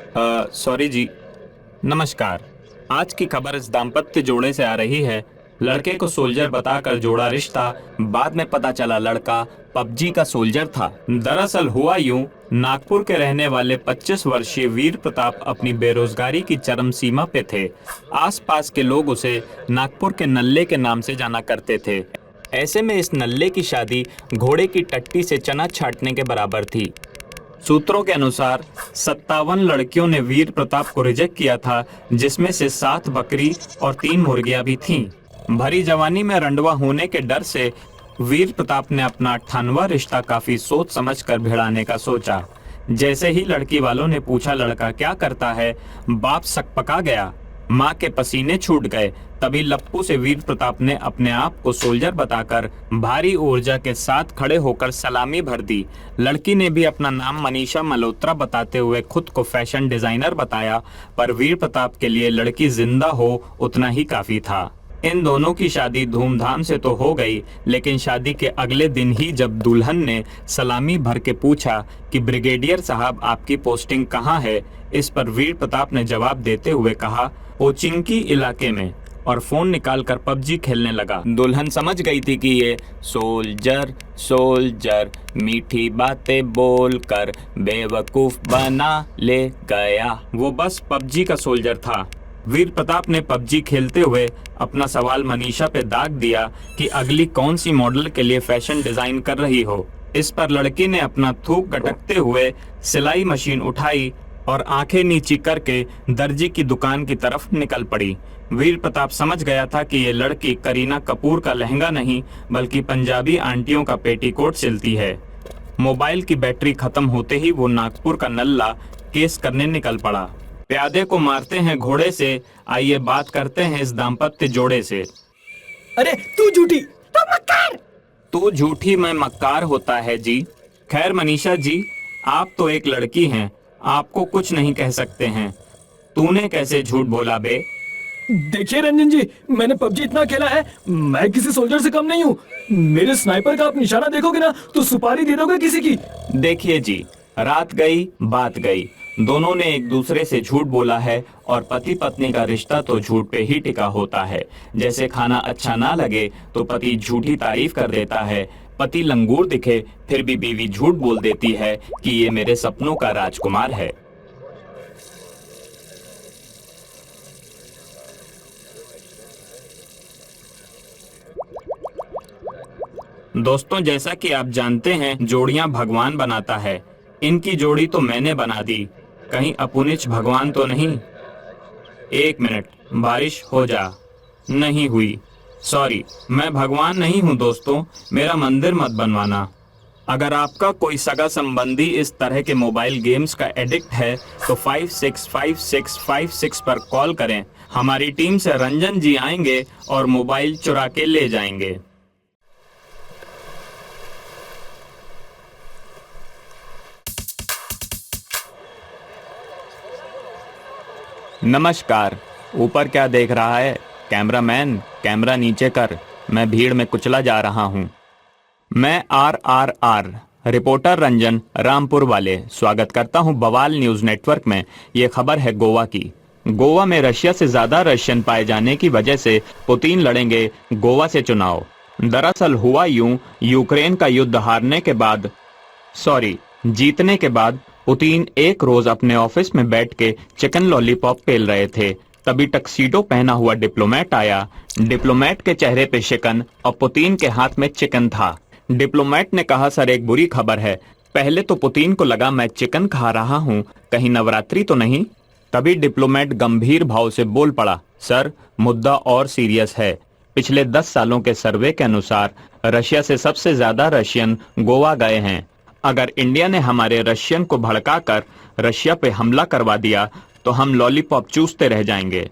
Sorry जी। नमस्कार। आज की खबर इस दाम्पत्य जोड़े से आ रही है। लड़के को सोल्जर बताकर जोड़ा रिश्ता, बाद में पता चला लड़का पबजी का सोल्जर था। दरअसल हुआ यूं, नागपुर के रहने वाले 25 वर्षीय वीर प्रताप अपनी बेरोजगारी की चरम सीमा पे थे। आसपास के लोग उसे नागपुर के नल्ले के नाम से जाना करते थे। ऐसे में इस नल्ले की शादी घोड़े की टट्टी से चना छाटने के बराबर थी। सूत्रों के अनुसार 57 लड़कियों ने वीर प्रताप को रिजेक्ट किया था, जिसमें से 7 बकरी और 3 मुर्गियां भी थीं। भरी जवानी में रंडवा होने के डर से वीर प्रताप ने अपना 98वां रिश्ता काफी सोच समझ कर भिड़ाने का सोचा। जैसे ही लड़की वालों ने पूछा लड़का क्या करता है, बाप सकपका गया। माँ के पसीने छूट गए। तभी लप्पू से वीर प्रताप ने अपने आप को सोल्जर बताकर भारी ऊर्जा के साथ खड़े होकर सलामी भर दी। लड़की ने भी अपना नाम मनीषा मल्होत्रा बताते हुए खुद को फैशन डिजाइनर बताया, पर वीर प्रताप के लिए लड़की जिंदा हो उतना ही काफी था। इन दोनों की शादी धूमधाम से तो हो गई, लेकिन शादी के अगले दिन ही जब दुल्हन ने सलामी भर के पूछा कि ब्रिगेडियर साहब आपकी पोस्टिंग कहाँ है, इस पर वीर प्रताप ने जवाब देते हुए कहा ओचिंकी इलाके में, और फोन निकालकर पबजी खेलने लगा। दुल्हन समझ गई थी कि ये सोल्जर सोल्जर मीठी बातें बोलकर बेवकूफ बना ले गया, वो बस पबजी का सोल्जर था। वीर प्रताप ने पबजी खेलते हुए अपना सवाल मनीषा पे दाग दिया कि अगली कौन सी मॉडल के लिए फैशन डिजाइन कर रही हो। इस पर लड़की ने अपना थूक गटकते हुए सिलाई मशीन उठाई और आंखें नीची करके दर्जी की दुकान की तरफ निकल पड़ी। वीर प्रताप समझ गया था कि ये लड़की करीना कपूर का लहंगा नहीं, बल्कि पंजाबी आंटियों का पेटीकोट सिलती है। मोबाइल की बैटरी खत्म होते ही वो नागपुर का नल्ला केस करने निकल पड़ा। प्यादे को मारते हैं घोड़े से, आइए बात करते हैं इस दाम्पत्य जोड़े से। अरे तू झूठी, तू मक्कार। तू झूठी मैं मक्कार होता है जी। खैर मनीषा जी, आप तो एक लड़की हैं, आपको कुछ नहीं कह सकते हैं। तूने कैसे झूठ बोला बे? देखिए रंजन जी, मैंने पबजी इतना खेला है, मैं किसी सोल्जर से कम नहीं हूँ। मेरे स्नाइपर का आप निशाना देखोगे ना तो सुपारी दे दोगे किसी की। देखिए जी, रात गई बात गई, दोनों ने एक दूसरे से झूठ बोला है, और पति पत्नी का रिश्ता तो झूठ पे ही टिका होता है। जैसे खाना अच्छा ना लगे तो पति झूठी तारीफ कर देता है, पति लंगूर दिखे फिर भी बीवी झूठ बोल देती है कि ये मेरे सपनों का राजकुमार है। दोस्तों, जैसा कि आप जानते हैं जोड़ियां भगवान बनाता है। इनकी जोड़ी तो मैंने बना दी, कहीं अपुनिच भगवान तो नहीं। एक मिनट, बारिश हो जा। नहीं हुई, सॉरी, मैं भगवान नहीं हूँ दोस्तों, मेरा मंदिर मत बनवाना। अगर आपका कोई सगा संबंधी इस तरह के मोबाइल गेम्स का एडिक्ट है तो 565656 पर कॉल करें। हमारी टीम से रंजन जी आएंगे और मोबाइल चुरा के ले जाएंगे। नमस्कार। ऊपर क्या देख रहा है? कैमरामैन, कैमरा नीचे कर, मैं भीड़ में कुचला जा रहा हूँ। मैं RRR रिपोर्टर रंजन रामपुर वाले स्वागत करता हूँ बवाल न्यूज नेटवर्क में। ये खबर है गोवा की। गोवा में रशिया से ज्यादा रशियन पाए जाने की वजह से पुतिन लड़ेंगे गोवा से चुनाव। दरअसल हुआ यूं, यूक्रेन का युद्ध जीतने के बाद पुतिन एक रोज अपने ऑफिस में बैठ के चिकन लॉलीपॉप पेल रहे थे। तभी टक्सीडो पहना हुआ डिप्लोमेट आया। डिप्लोमेट के चेहरे पे शिकन और पुतिन के हाथ में चिकन था। डिप्लोमेट ने कहा, सर एक बुरी खबर है। पहले तो पुतिन को लगा मैं चिकन खा रहा हूँ, कहीं नवरात्रि तो नहीं। तभी डिप्लोमेट गंभीर भाव से बोल पड़ा, सर मुद्दा और सीरियस है। पिछले 10 सालों के सर्वे के अनुसार रशिया से सबसे ज्यादा रशियन गोवा गए हैं। अगर इंडिया ने हमारे रशियन को भड़काकर रशिया पे हमला करवा दिया तो हम लॉलीपॉप चूसते रह जाएंगे।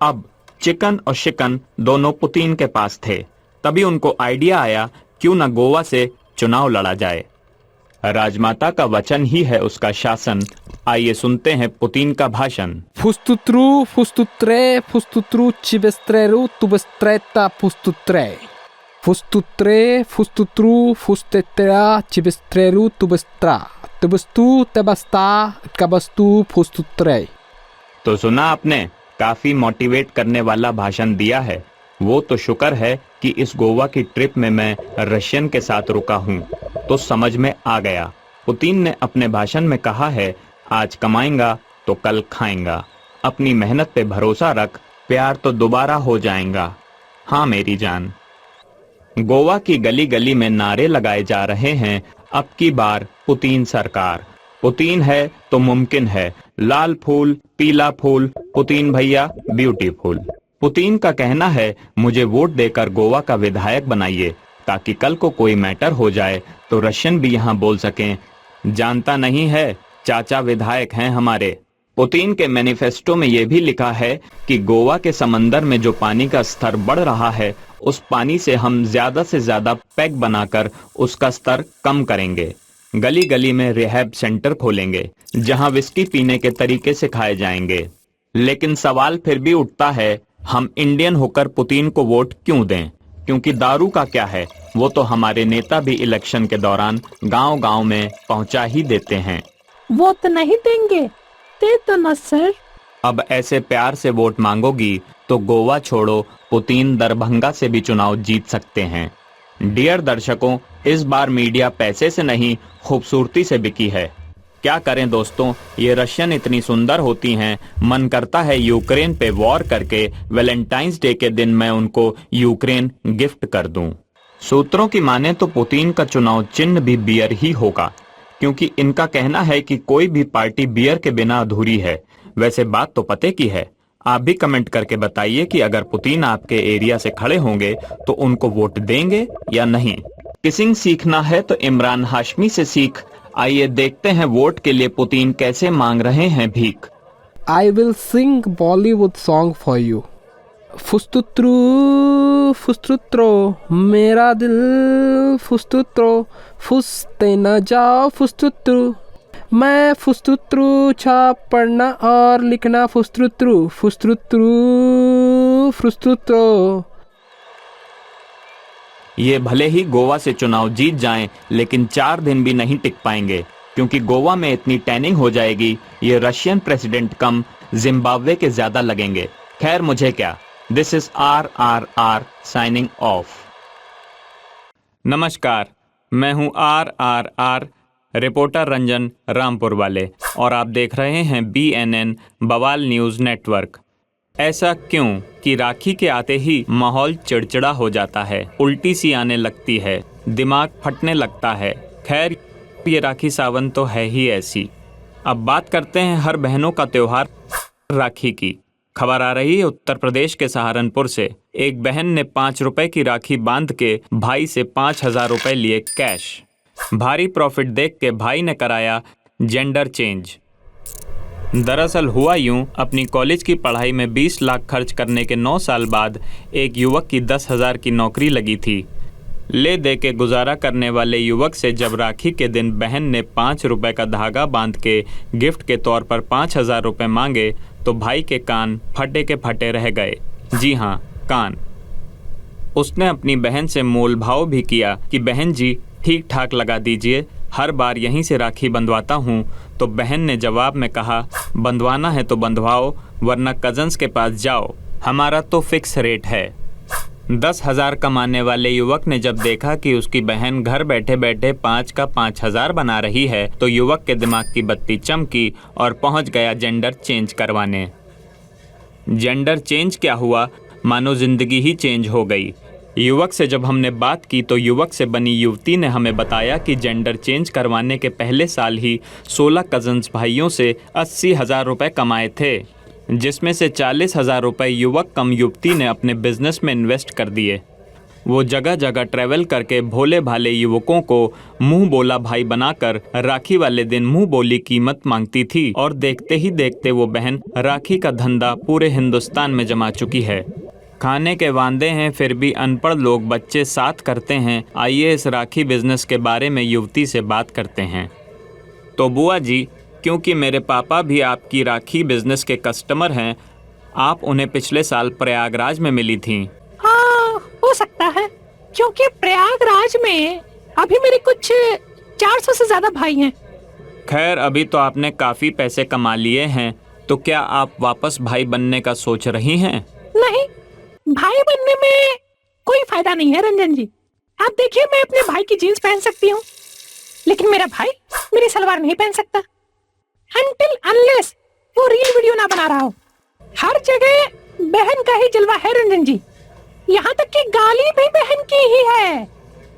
अब चिकन और शिकन दोनों पुतिन के पास थे। तभी उनको आइडिया आया क्यों न गोवा से चुनाव लड़ा जाए। राजमाता का वचन ही है उसका शासन। आइए सुनते हैं पुतिन का भाषण। फुस्तुत्रु फुस्तुत्रे फुस्तुत्रु चिबेस्त्रेरु तुबेस्त्रेता फुस्तुत्रे फुस्तुत्रे फुस्तुत्रु फुस्तेत्रा चिबेस्त्रेरु तुबेस्त्रा Tubustu tebasta kabastu fustutrei. तो सुना आपने, काफी मोटिवेट करने वाला भाषण दिया है। वो तो शुक्र है कि इस गोवा की ट्रिप में मैं रशियन के साथ रुका हूँ, तो समझ में आ गया। पुतिन ने अपने भाषण में कहा है, आज कमाएगा तो कल खाएगा, अपनी मेहनत पे भरोसा रख, प्यार तो दोबारा हो जाएगा। हाँ मेरी जान। गोवा की गली गली में नारे लगाए जा रहे हैं, अब की बार पुतिन सरकार। पुतिन है तो मुमकिन है, लाल फूल पीला फूल, पुतिन भैया ब्यूटीफुल। पुतिन का कहना है, मुझे वोट देकर गोवा का विधायक बनाइए, ताकि कल को कोई मैटर हो जाए तो रशियन भी यहाँ बोल सकें, जानता नहीं है चाचा विधायक हैं हमारे। पुतिन के मैनिफेस्टो में यह भी लिखा है कि गोवा के समंदर में जो पानी का स्तर बढ़ रहा है, उस पानी से हम ज्यादा से ज्यादा पैक बनाकर उसका स्तर कम करेंगे। गली गली में रिहैब सेंटर खोलेंगे, जहां विस्की पीने के तरीके सिखाए जाएंगे। लेकिन सवाल फिर भी उठता है, हम इंडियन होकर पुतिन को वोट क्यों दें? क्योंकि दारू का क्या है, वो तो हमारे नेता भी इलेक्शन के दौरान गांव-गांव में पहुंचा ही देते हैं। वो तो नहीं देंगे, दे दो ना सर। अब ऐसे प्यार से वोट मांगोगी तो गोवा छोड़ो, पुतिन दरभंगा से भी चुनाव जीत सकते हैं। डियर दर्शकों, इस बार मीडिया पैसे से नहीं खूबसूरती से बिकी है। क्या करें दोस्तों, ये रशियन इतनी सुंदर होती हैं, मन करता है यूक्रेन पे वॉर करके वैलेंटाइंस डे के दिन मैं उनको यूक्रेन गिफ्ट कर दूं। सूत्रों की माने तो पुतिन का चुनाव चिन्ह भी बियर ही होगा, क्योंकि इनका कहना है कि कोई भी पार्टी बियर के बिना अधूरी है। वैसे बात तो पते की है। आप भी कमेंट करके बताइए कि अगर पुतिन आपके एरिया से खड़े होंगे तो उनको वोट देंगे या नहीं। किसिंग सीखना है तो इमरान हाशमी से सीख। आइए देखते हैं वोट के लिए पुतिन कैसे मांग रहे हैं भीख। I will sing Bollywood song for you. फुस्तुत्रु फुस्तुत्रो मेरा दिल फुस्तुत्रो फुसते न जाओ फुस्तुत्रु। मैं फुस्तुत्रु छाप पढ़ना और लिखना फुस्तुत्रु फुस्तुत्रु फुस्तुत्रो। ये भले ही गोवा से चुनाव जीत जाएं, लेकिन 4 दिन भी नहीं टिक पाएंगे, क्योंकि गोवा में इतनी टैनिंग हो जाएगी, ये रशियन प्रेसिडेंट कम जिम्बाब्वे के ज्यादा लगेंगे। खैर मुझे क्या। This is RRR signing off. नमस्कार, मैं हूं RRR रिपोर्टर रंजन रामपुर वाले, और आप देख रहे हैं BNN बवाल न्यूज नेटवर्क। ऐसा क्यों कि राखी के आते ही माहौल चिड़चिड़ा हो जाता है, उल्टी सी आने लगती है, दिमाग फटने लगता है। खैर ये राखी सावन तो है ही ऐसी। अब बात करते हैं हर बहनों का त्योहार राखी की। खबर आ रही है उत्तर प्रदेश के सहारनपुर से। एक बहन ने 5 रुपए की राखी बांध के भाई से 5,000 रुपए लिए कैश। भारी प्रॉफिट देख के भाई ने कराया जेंडर चेंज। दरअसल हुआ यूं, अपनी कॉलेज की पढ़ाई में 20 लाख खर्च करने के 9 साल बाद एक युवक की 10,000 की नौकरी लगी थी। ले दे के गुजारा करने वाले युवक से जब राखी के दिन बहन ने 5 रुपए का धागा बांध के गिफ्ट के तौर पर 5,000 रुपए मांगे तो भाई के कान फटे के फटे रह गए। जी हाँ, कान। उसने अपनी बहन से मोल भाव भी किया कि बहन जी ठीक ठाक लगा दीजिए, हर बार यहीं से राखी बंधवाता हूँ। तो बहन ने जवाब में कहा, बंधवाना है तो बंधवाओ, वरना कजन्स के पास जाओ, हमारा तो फिक्स रेट है। 10,000 कमाने वाले युवक ने जब देखा कि उसकी बहन घर बैठे बैठे 5 का 5,000 बना रही है, तो युवक के दिमाग की बत्ती चमकी और पहुंच गया जेंडर चेंज करवाने। जेंडर चेंज क्या हुआ, मानो जिंदगी ही चेंज हो गई। युवक से जब हमने बात की तो युवक से बनी युवती ने हमें बताया कि जेंडर चेंज करवाने के पहले साल ही 16 कजन्स भाइयों से 80,000 रुपये कमाए थे, जिसमें से 40,000 रुपये युवक कम युवती ने अपने बिजनेस में इन्वेस्ट कर दिए। वो जगह जगह ट्रैवल करके भोले भाले युवकों को मुंह बोला भाई बनाकर राखी वाले दिन मुंह बोली कीमत मांगती थी, और देखते ही देखते वो बहन राखी का धंधा पूरे हिंदुस्तान में जमा चुकी है। खाने के वांदे हैं फिर भी अनपढ़ लोग बच्चे साथ करते हैं। आइए इस राखी बिजनेस के बारे में युवती से बात करते हैं। तो बुआ जी, क्योंकि मेरे पापा भी आपकी राखी बिजनेस के कस्टमर हैं, आप उन्हें पिछले साल प्रयागराज में मिली थीं। हाँ, हो सकता है, क्योंकि प्रयागराज में अभी मेरे कुछ 400 से ज्यादा भाई हैं। खैर अभी तो आपने काफी पैसे कमा लिए हैं, तो क्या आप वापस भाई बनने का सोच रही हैं? नहीं, भाई बनने में कोई फायदा नहीं है रंजन जी। आप देखिए, मैं अपने भाई की जीन्स पहन सकती हूँ, लेकिन मेरा भाई मेरी सलवार नहीं पहन सकता, अनटिल अनलेस वो रील वीडियो ना बना रहा हो। हर जगह बहन का ही जलवा है रंजन जी, यहाँ तक कि गाली भी बहन की ही है।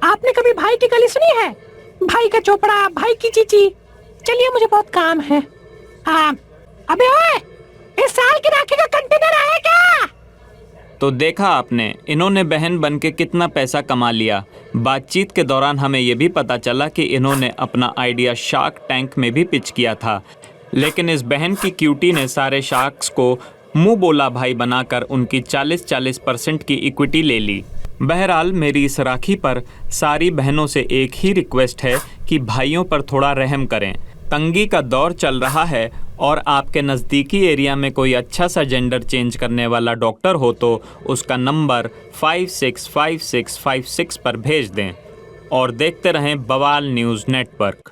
आपने कभी भाई की गाली सुनी है? भाई का चोपड़ा, भाई की चीची। चलिए, मुझे बहुत काम है। अबे ओए, इस साल की राखी का कंटेनर आएगा। तो देखा आपने, इन्होंने बहन बन के कितना पैसा कमा लिया। बातचीत के दौरान हमें यह भी पता चला कि इन्होंने अपना आइडिया शार्क टैंक में भी पिच किया था, लेकिन इस बहन की क्यूटी ने सारे शार्क्स को मुंह बोला भाई बनाकर उनकी 40% की इक्विटी ले ली। बहरहाल मेरी इस राखी पर सारी बहनों से एक ही रिक्वेस्ट है कि भाइयों पर थोड़ा रहम करें। तंगी का दौर चल रहा है और आपके नज़दीकी एरिया में कोई अच्छा सा जेंडर चेंज करने वाला डॉक्टर हो तो उसका नंबर 565656 पर भेज दें। और देखते रहें बवाल न्यूज़ नेटवर्क।